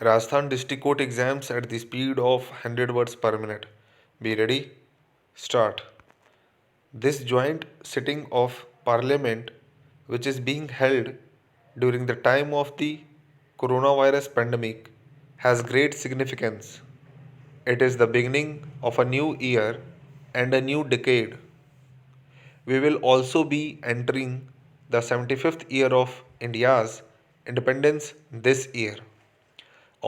Rajasthan District Court exams at the speed of 100 words per minute. Be ready? Start. This joint sitting of Parliament, which is being held during the time of the coronavirus pandemic, has great significance. It is the beginning of a new year and a new decade. We will also be entering the 75th year of India's independence this year.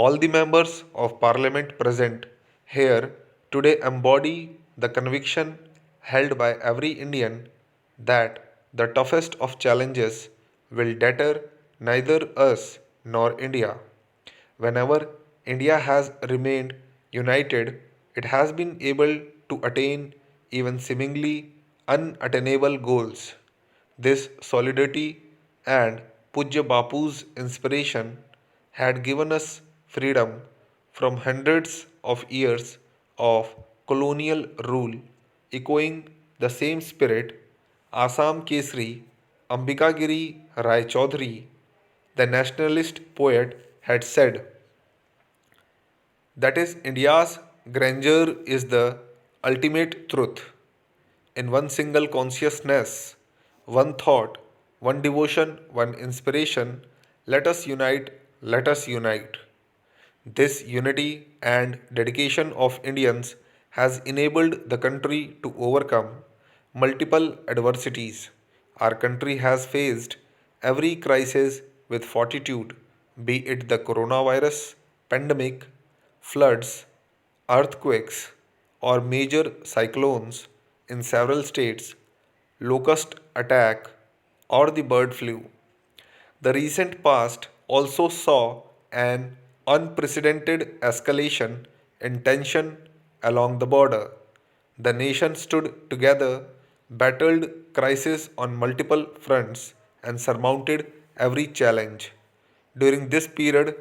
All the members of parliament present here today embody the conviction held by every Indian that the toughest of challenges will deter neither us nor India. Whenever India has remained united, it has been able to attain even seemingly unattainable goals. This solidarity and Pujya Bapu's inspiration had given us freedom from hundreds of years of colonial rule, echoing the same spirit. Assam Kesri Ambikagiri Rai Chaudhary, the nationalist poet, had said, that is, India's grandeur is the ultimate truth. In one single consciousness, one thought, one devotion, one inspiration, let us unite, let us unite. This unity and dedication of Indians has enabled the country to overcome multiple adversities. Our country has faced every crisis with fortitude, be it the coronavirus, pandemic, floods, earthquakes, or major cyclones in several states, locust attack, or the bird flu. The recent past also saw an unprecedented escalation in tension along the border. The nation stood together, battled crisis on multiple fronts, and surmounted every challenge. During this period,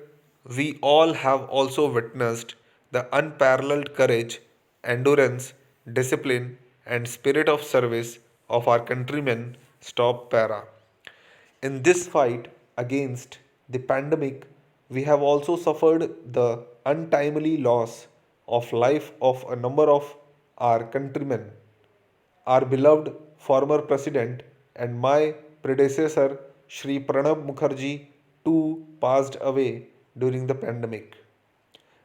we all have also witnessed the unparalleled courage, endurance, discipline, and spirit of service of our countrymen. Stop para. In this fight against the pandemic, we have also suffered the untimely loss of life of a number of our countrymen. Our beloved former president and my predecessor, Shri Pranab Mukherjee, too passed away during the pandemic.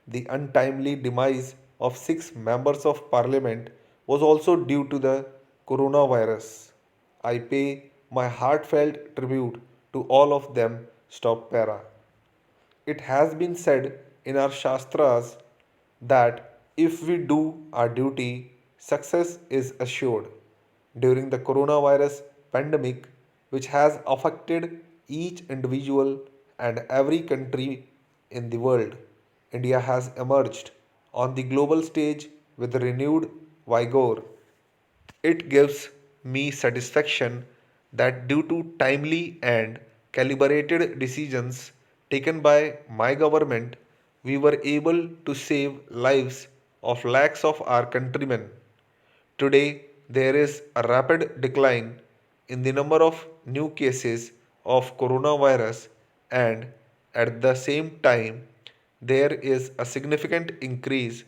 The untimely demise of six members of parliament was also due to the coronavirus. I pay my heartfelt tribute to all of them. Stop para. It has been said in our Shastras that if we do our duty, success is assured. During the coronavirus pandemic, which has affected each individual and every country in the world, India has emerged on the global stage with renewed vigor. It gives me satisfaction that due to timely and calibrated decisions taken by my government, we were able to save lives of lakhs of our countrymen. Today, there is a rapid decline in the number of new cases of coronavirus, and at the same time, there is a significant increase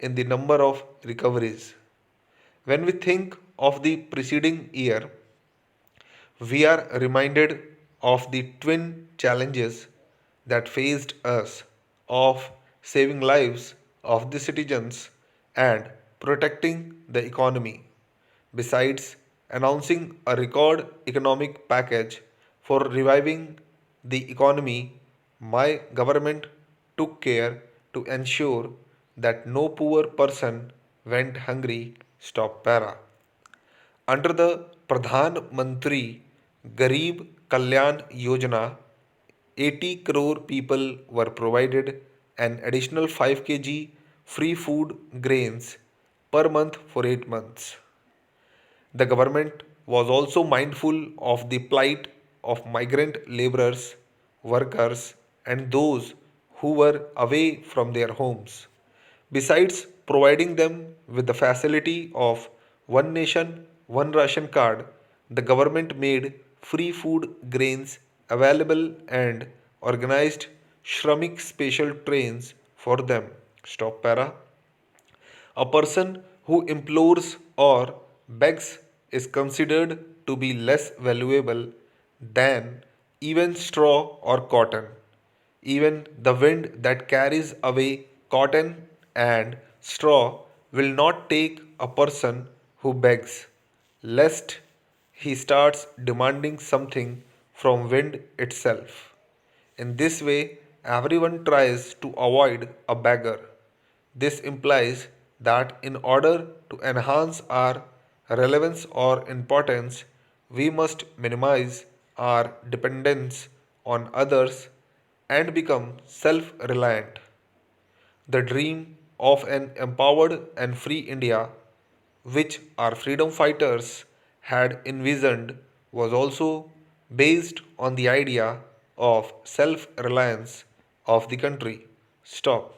in the number of recoveries. When we think of the preceding year, we are reminded of the twin challenges that faced us of saving lives of the citizens and protecting the economy. Besides announcing a record economic package for reviving the economy, my government took care to ensure that no poor person went hungry. Stop para. Under the Pradhan Mantri Garib Kalyan Yojana, 80 crore people were provided an additional 5 kg free food grains per month for 8 months. The government was also mindful of the plight of migrant laborers, workers, and those who were away from their homes. Besides providing them with the facility of one nation, one ration card, the government made free food grains available and organized Shramik special trains for them. Stop para. A person who implores or begs is considered to be less valuable than even straw or cotton. Even the wind that carries away cotton and straw will not take a person who begs, lest he starts demanding something from wind itself. In this way, everyone tries to avoid a beggar. This implies that in order to enhance our relevance or importance, we must minimize our dependence on others and become self reliant. The dream of an empowered and free India, which our freedom fighters had envisioned, was also based on the idea of self reliance of the country. Stop.